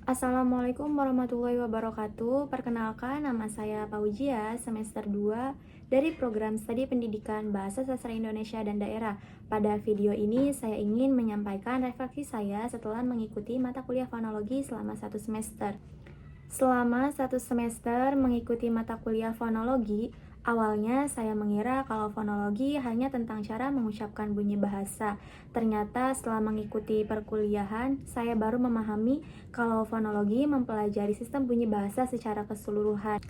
Assalamualaikum warahmatullahi wabarakatuh. Perkenalkan, nama saya Paujia, semester 2 dari program Studi Pendidikan Bahasa Sastra Indonesia dan Daerah. Pada video ini, saya ingin menyampaikan refleksi saya setelah mengikuti mata kuliah fonologi selama satu semester. Selama satu semester mengikuti mata kuliah fonologi, awalnya saya mengira kalau fonologi hanya tentang cara mengucapkan bunyi bahasa. Ternyata setelah mengikuti perkuliahan, saya baru memahami kalau fonologi mempelajari sistem bunyi bahasa secara keseluruhan.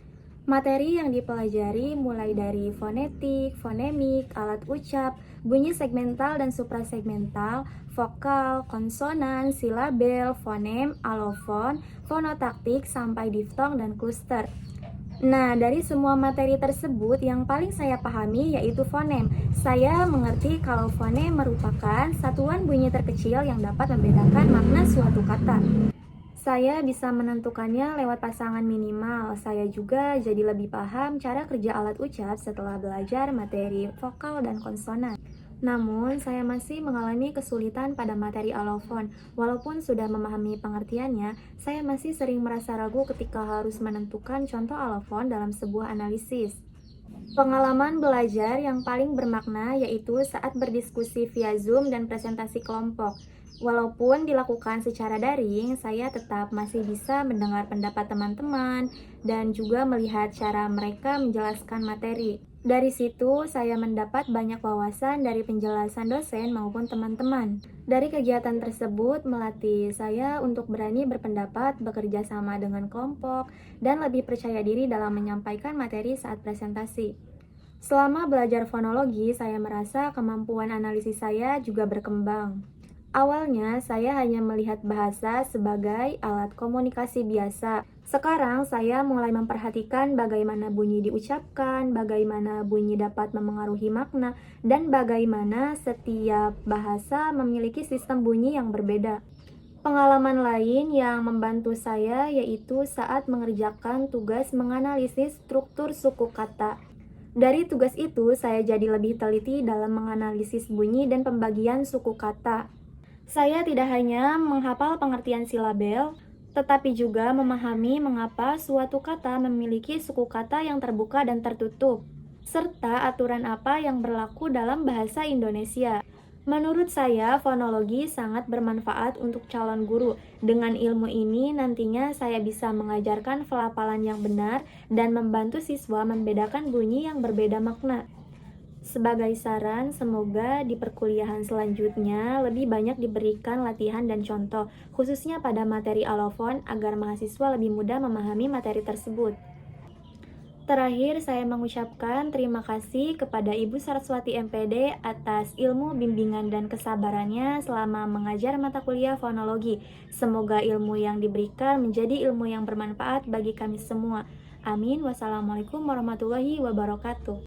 Materi yang dipelajari mulai dari fonetik, fonemik, alat ucap, bunyi segmental dan suprasegmental, vokal, konsonan, silabel, fonem, alofon, fonotaktik, sampai diftong dan kluster. Nah, dari semua materi tersebut, yang paling saya pahami yaitu fonem. Saya mengerti kalau fonem merupakan satuan bunyi terkecil yang dapat membedakan makna suatu kata. Saya bisa menentukannya lewat pasangan minimal. Saya juga jadi lebih paham cara kerja alat ucap setelah belajar materi vokal dan konsonan. Namun, saya masih mengalami kesulitan pada materi alofon. Walaupun sudah memahami pengertiannya, saya masih sering merasa ragu ketika harus menentukan contoh alofon dalam sebuah analisis. Pengalaman belajar yang paling bermakna yaitu saat berdiskusi via Zoom dan presentasi kelompok. Walaupun dilakukan secara daring, saya tetap masih bisa mendengar pendapat teman-teman dan juga melihat cara mereka menjelaskan materi. Dari situ, saya mendapat banyak wawasan dari penjelasan dosen maupun teman-teman. Dari kegiatan tersebut melatih saya untuk berani berpendapat, bekerja sama dengan kelompok, dan lebih percaya diri dalam menyampaikan materi saat presentasi. Selama belajar fonologi, saya merasa kemampuan analisis saya juga berkembang. Awalnya, saya hanya melihat bahasa sebagai alat komunikasi biasa. Sekarang, saya mulai memperhatikan bagaimana bunyi diucapkan, bagaimana bunyi dapat memengaruhi makna, dan bagaimana setiap bahasa memiliki sistem bunyi yang berbeda. Pengalaman lain yang membantu saya yaitu saat mengerjakan tugas menganalisis struktur suku kata. Dari tugas itu, saya jadi lebih teliti dalam menganalisis bunyi dan pembagian suku kata. Saya tidak hanya menghafal pengertian silabel, tetapi juga memahami mengapa suatu kata memiliki suku kata yang terbuka dan tertutup, serta aturan apa yang berlaku dalam bahasa Indonesia. Menurut saya, fonologi sangat bermanfaat untuk calon guru. Dengan ilmu ini, nantinya saya bisa mengajarkan pelafalan yang benar dan membantu siswa membedakan bunyi yang berbeda makna. Sebagai saran, semoga di perkuliahan selanjutnya lebih banyak diberikan latihan dan contoh, khususnya pada materi alofon agar mahasiswa lebih mudah memahami materi tersebut. Terakhir, saya mengucapkan terima kasih kepada Ibu Saraswati MPD atas ilmu, bimbingan, dan kesabarannya selama mengajar mata kuliah fonologi. Semoga ilmu yang diberikan menjadi ilmu yang bermanfaat bagi kami semua. Amin. Wassalamualaikum warahmatullahi wabarakatuh.